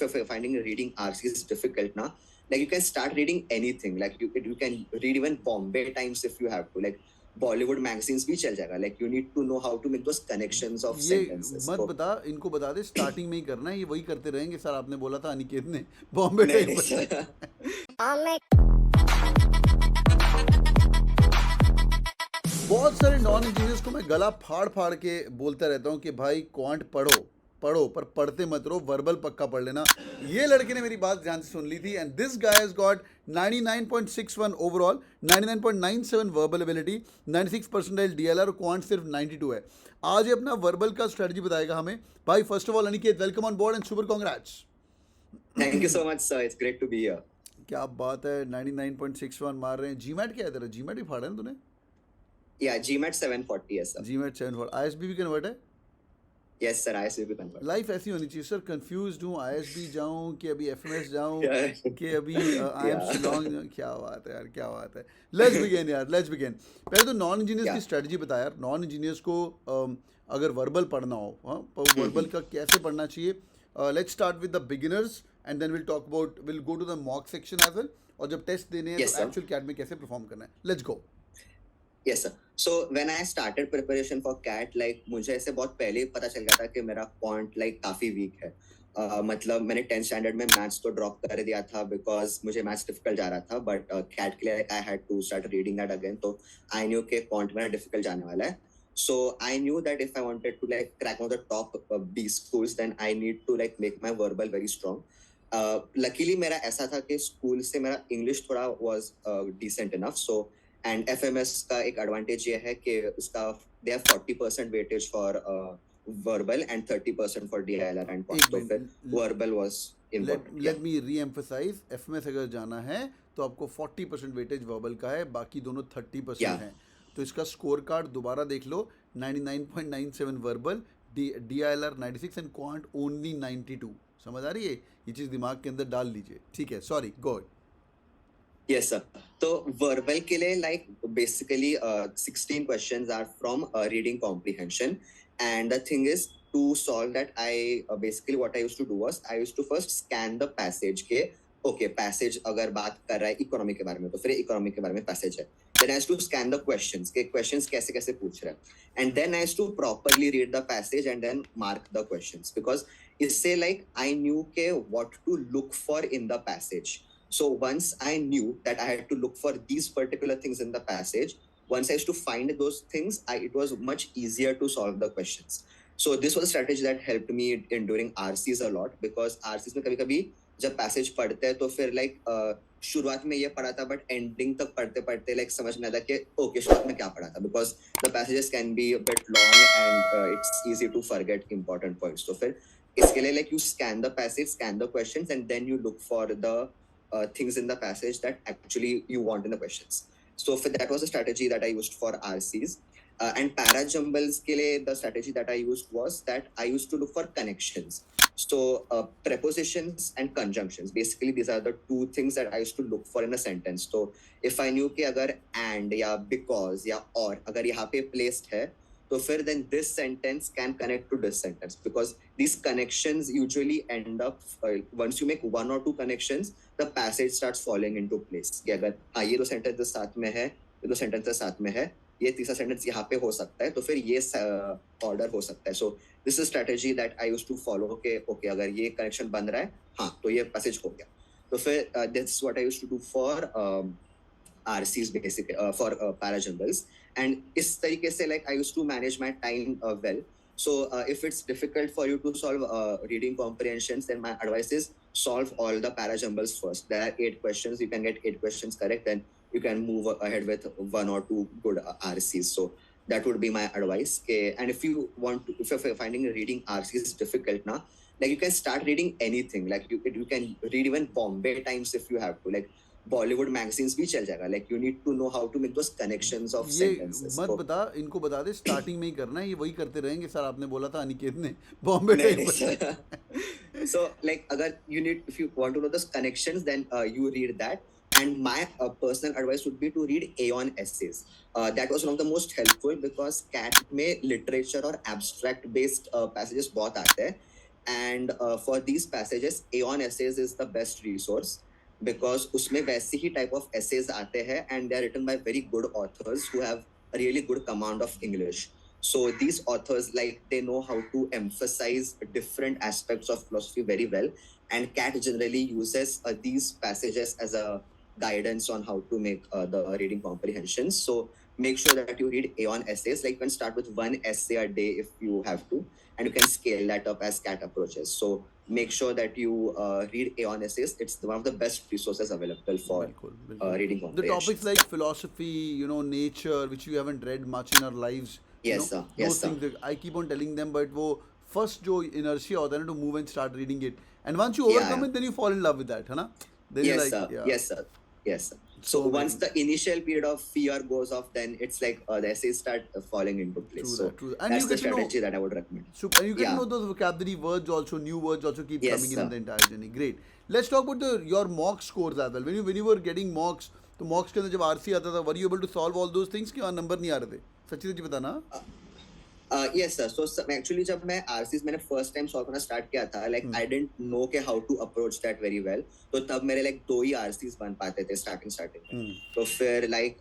if you're finding reading RC is difficult now, like you can start reading anything. Like you can read even Bombay Times if you have to. Like Bollywood magazines भी चल जाएगा. Like you need to know how to make those connections of ये sentences. मत So बता, इनको बता दे starting में ही करना है, ये वही करते रहेंगे सर, आपने बोला था अनिकेत ने बॉम्बे नहीं टाइम नहीं पर। sir. बहुत सारे नॉन इंजीनियर्स को मैं गला फाड़ फाड़ के बोलता रहता हूँ कि भाई क्वांट पढ़ो पढ़ो, पर पढ़ते मत रहो, वर्बल पक्का पढ़ लेना। ये लड़के ने मेरी बात ध्यान से सुन ली थी, and this guy has got 99.61 overall, 99.97 verbal ability, 96 percentile DLR, और क्वांट सिर्फ 92 है। आज ये अपना वर्बल का स्ट्रेटजी बताएगा हमें। भाई first of all Aniket, welcome on board and super congrats. Thank you so much, sir. It's great to be here. क्या बात है, 99.61 मार रहे हैं। जीमैट क्या है तेरा? जीमैट भी फाड़ा है ना तूने? Yeah, GMAT 740 है sir. जीमैट 7 आईएसबी भी कन्वर्ट है? Yes sir, ISB भी convert. लाइफ ऐसी होनी चाहिए सर, कंफ्यूज हूँ, आईएसबी जाऊँ कि अभी एफएमएस जाऊँ Yeah. कि अभी आई एम Yeah. शिलोंग। क्या बात है यार, क्या बात है। लेट्स बिगिन यार, लेट्स बिगिन। पहले तो नॉन इंजीनियर्स की Yeah. स्ट्रेटजी बता यार। नॉन इंजीनियर्स को अगर वर्बल पढ़ना हो, हाँ, वर्बल का कैसे पढ़ना चाहिए? Let's start with the beginners and then will talk about, will go to the mock section as well, और जब टेस्ट देने हैं Yes तो sir. एक्चुअल कैट में कैसे परफॉर्म करना है। Let's go. Yes sir. So when I started preparation for CAT, like मुझे ऐसे बहुत पहले ही पता चल गया था कि मेरा quant like काफी वीक है. मतलब मैंने 10th स्टैंडर्ड में मैथ्स तो ड्रॉप कर दिया था बिकॉज मुझे मैथ्स डिफिकल्ट जा रहा था, बट कैट के लिए I had to start reading that again. तो आई न्यू के क्वांट मेरा डिफिकल्ट जाने वाला है. So I knew that if I wanted to like crack one of the top B schools, then I need to like make my verbal very strong. Luckily मेरा ऐसा था कि school से मेरा इंग्लिश थोड़ा was decent enough. So and FMS का एक advantage ये है कि उसका they have 40% weightage for verbal and 30% for DILR and quant. तो फिर verbal was important. Let me री एम्फसाइज, एफएमएस अगर जाना है तो आपको 40% वेटेज वर्बल का है, बाकी दोनों 30% Yeah. हैं। तो इसका स्कोर कार्ड दोबारा देख लो, 99.97 verbal, DILR 96 and quant only 92। समझ आ रही है? ये चीज़ दिमाग के अंदर डाल लीजिए, ठीक है? सॉरी, गो। Yes sir. तो verbal के लिए like basically 16 questions are from reading comprehension, and the thing is to solve that I basically what I used to do was I used to first scan the passage के okay passage अगर बात कर रहा है economy के बारे में तो फिर इकोनॉमी के बारे में passage है. Then I used to scan the questions के questions कैसे कैसे पूछ रहा है, and then I used to properly read the passage and then mark the questions because इससे like I knew के what to look for in the passage. So once I knew that I had to look for these particular things in the passage, once I used to find those things, it was much easier to solve the questions. So this was a strategy that helped me in during RCs a lot because RCs में कभी-कभी जब passage पढ़ते हैं तो फिर like शुरुआत में ये पढ़ा था but ending तक पढ़ते पढ़ते like समझ में आता कि okay शुरुआत में क्या पढ़ा था because the passages can be a bit long and it's easy to forget important points. तो फिर इसके लिए like you scan the passage, scan the questions and then you look for the things in the passage that actually you want in the questions. So for that was a strategy that I used for RCs. And para jumbles ke liye, the strategy that I used was that I used to look for connections. So prepositions and conjunctions, basically these are the two things that I used to look for in a sentence. So if I knew कि अगर and या because या or अगर यहाँ पे placed है तो फिर then this sentence can connect to this sentence because these connections usually end up once you make one or two connections the passage starts falling into place कि अगर हाँ ये दो sentences साथ में है, ये दो sentences साथ में है, ये तीसरा sentence यहाँ पे हो सकता है तो फिर ये order हो सकता है. So this is strategy that I used to follow कि okay अगर ये connection बन रहा है हाँ तो ये passage हो गया. तो फिर this is what I used to do for RCs basically for parajumbles. And इस तरीके से like I used to manage my time well. So if it's difficult for you to solve reading comprehensions, then my advice is solve all the parajumbles first. There are 8 questions. You can get 8 questions correct, then you can move ahead with 1 or 2 good RCs. So that would be my advice. Okay. And if you want to, if you're finding reading RCs difficult now, like you can start reading anything. Like you can read even Bombay Times if you have to. Like Bollywood magazines भी चल जाएगा. Like you need to know how to make those connections of ये sentences. मत बता, इनको बता दे starting में ही करना है, ये वही करते रहेंगे सर, आपने बोला था अनिकेत ने बॉम्बे टाइम पर. सो लाइक अगर you need if you want to know those connections then you read that. And my personal advice would be to read Aeon essays. That was one of the most helpful because CAT में literature और abstract based passages बहुत आते हैं. and for these passages Aeon essays is the best resource because उसमें वैसे ही type of essays आते हैं and they are written by very good authors who have a really good command of English. So these authors, like, they know how to emphasize different aspects of philosophy very well, and Cat generally uses these passages as a guidance on how to make the reading comprehension. So make sure that you read Aeon essays. Like, you can start with one essay a day if you have to, and you can scale that up as Cat approaches. So make sure that you read Aeon essays. It's one of the best resources available for बिल्कुल बिल्कुल reading the comprehension. topics like philosophy, you know, nature, which you haven't read much in our lives, you Yes, know, sir. those Yes, sir. things that I keep on telling them, but वो first जो inertia होता है ना, to move and start reading it, and once you Yeah, overcome yeah. it, then you fall in love with that, है ना? Then you're Yes, like, sir. yeah, Yes, sir. Yes, sir. So so once amazing. the initial period of fear goes off, then it's like the essays start falling into place. True So that, true that. And that's you the get to know, strategy that I would recommend. so, and you get to Yeah. know those vocabulary words also, new words also keep Yes, coming in sir. the entire journey. Great. Let's talk about your mock scores as well. When you were getting mocks, तो mocks के अंदर जब RC आता था, were you able to solve all those things कि वहाँ number नहीं आ रहे थे? सच्ची सच्ची बताना. Yes, sir. So actually, जब मैं RCs मैंने first time solve करना start किया था, like I didn't know के how to approach that very well. तो तब मेरे like 2 ही RCs बन पाते थे starting में. तो फिर like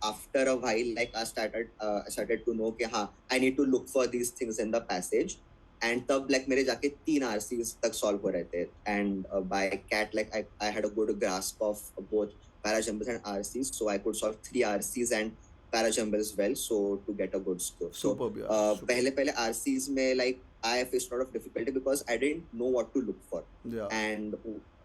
after a while, like I started to know कि हाँ, I need to look for these things in the passage. And तब like मेरे जाके 3 RCs तक solve हो रहे थे. And by Cat, like I had a good grasp of both parajumbles and RCs, so I could solve 3 RCs and parajumble as well, so to get a good score. Superb, yeah, superb. पहले RCs में like I faced a lot of difficulty because I didn't know what to look for. Yeah. And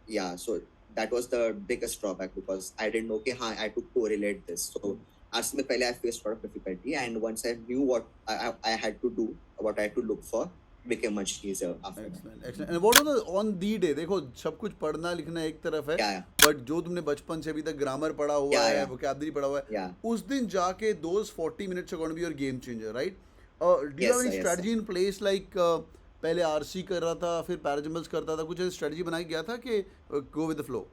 yeah, so that was the biggest drawback because I didn't know कि हाँ I had to correlate this. So RC में पहले I faced a lot of difficulty, and once I knew what I had to do, what I had to look for, became much easier after that. Excellent, excellent. And what was the on the day? देखो सब कुछ पढ़ना लिखना एक तरफ है, Yeah. but जो तुमने बचपन से अभी तक ग्रामर पढ़ा हुआ Yeah, है, yeah. vocabulary पढ़ा हुआ है, Yeah. उस दिन जाके those 40 minutes are going to be your game changer, right? Do you Yes, have any sir, yes, strategy in place like पहले RC कर रहा था, फिर parajumbles करता था, कुछ ऐसी strategy बनाई गया था कि go with the flow?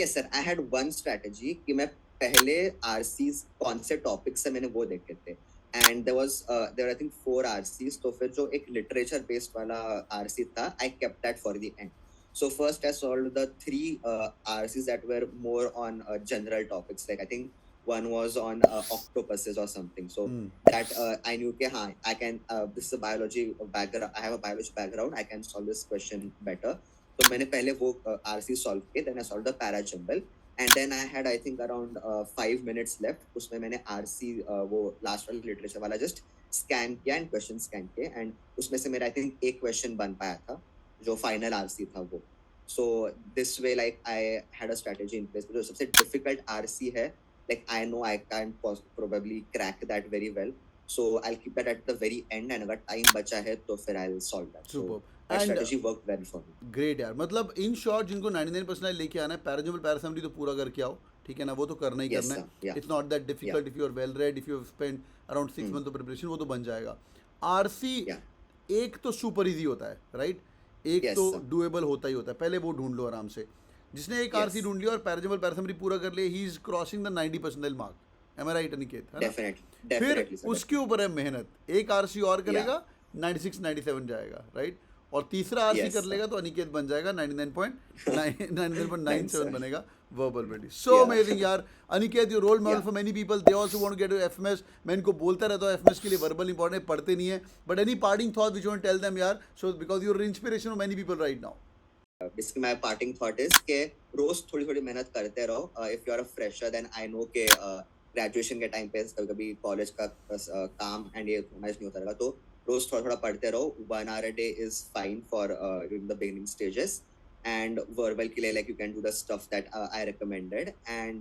Yes, sir. I had one strategy कि मैं पहले RCs कौन से topics से मैंने वो देखे थे. And there were I think 4 RCs. तो फिर जो एक literature based वाला RC था, I kept that for the end. So first I solved the 3 RCs that were more on general topics. Like I think one was on octopuses or something. So that I knew कि हाँ, I can. This is a biology background. I have a biology background. I can solve this question better. तो मैंने पहले वो RC solve किए. Then I solved the parajumble. And then I had I think around 5 minutes left. उसमें मैंने RC वो last वाला literature वाला just scan किया and question scan किए, and उसमें से मेरा I think एक question बन पाया था जो final RC था वो. So this way like I had a strategy in place. जो सबसे difficult RC है, like I know I can't probably crack that very well. So I'll keep that at the very end, and अगर time बचा है तो फिर I'll solve that. Superb. So that And strategy worked well for me. Great यार, मतलब in short जिनको 99% लेके आना है, पैराजम्बल पैरासम्बली तो पूरा करके आओ, ठीक है ना, वो तो करना ही Yes, करना है. sir. Yeah. It's not that difficult if you are well read, if you have spend around 6 month of preparation, वो तो बन जाएगा. RC Yeah. एक तो सुपर इजी होता है, राइट? एक Yes, तो sir. डुएबल होता ही होता है, पहले वो ढूंढ लो आराम से. जिसने एक Yes. आरसी ढूंढ लिया और पैराजम्बल पैरासम्बली पूरा कर लिया, he is crossing the 90% mark. Am I right Aniket? है ना? Definitely. फिर Definitely, sir. उसके ऊपर है मेहनत. एक आरसी और करेगा, 96 97 जाएगा, राइट? और तीसरा आरसी Yes, कर sir. लेगा तो अनिकेत बन जाएगा 99.97 sir. बनेगा verbal ability. So Yeah. amazing यार. Aniket, you role model Yeah. for many people. They also want to get to FMS. मैं इनको बोलता रहता हूँ FMS के लिए वर्बल इंपॉर्टेंट है, पढ़ते नहीं है. But any parting thought which you want to tell them यार? So because you're an inspiration of many people right now. Basically my parting thought is कि रोज थोड़ी थोड़ी मेहनत करते रहो. If you are a fresher, then I know कि graduation के time पे कभी कॉलेज का काम एंड ये मैनेज नहीं होता रहेगा, तो रोज थोड़ा थोड़ा पढ़ते रहो. 1 hour a day is fine for during the beginning stages. And verbal के लिए like you can do the stuff that I recommended. And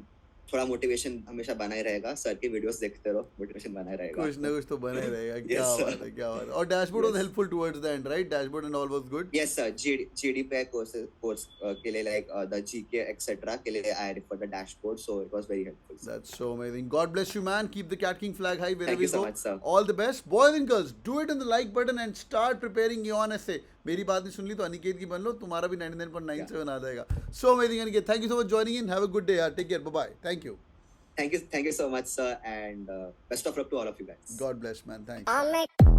थोड़ा मोटिवेशन हमेशा बना ही रहेगा. सर की वीडियोस देखते रहो, मोटिवेशन बना ही रहेगा. कुछ ना कुछ तो बना ही रहेगा. क्या Yes, sir. बात है, क्या बात है. और dashboard was Yes. helpful towards the end, right? Dashboard and all was good. Yes, sir. GD पे course के लिए like the GK etc. के लिए I refer the dashboard, so it was very helpful. Sir. That's so amazing. God bless you, man. Keep the Cat King flag high wherever Thank you you so go. much, sir. All the best. Boys and girls, do it on the like button and start preparing your own essay. मेरी बात नहीं सुन ली तो अनिकेत की बन लो, तुम्हारा भी 99.97 आ जाएगा. So amazing, Aniket. Thank you so much for joining in. Have a good day, yaar. Take care. Bye-bye. Thank you. Thank you so much, sir, and best of luck to all of you guys. God bless, man. Thanks. I'll make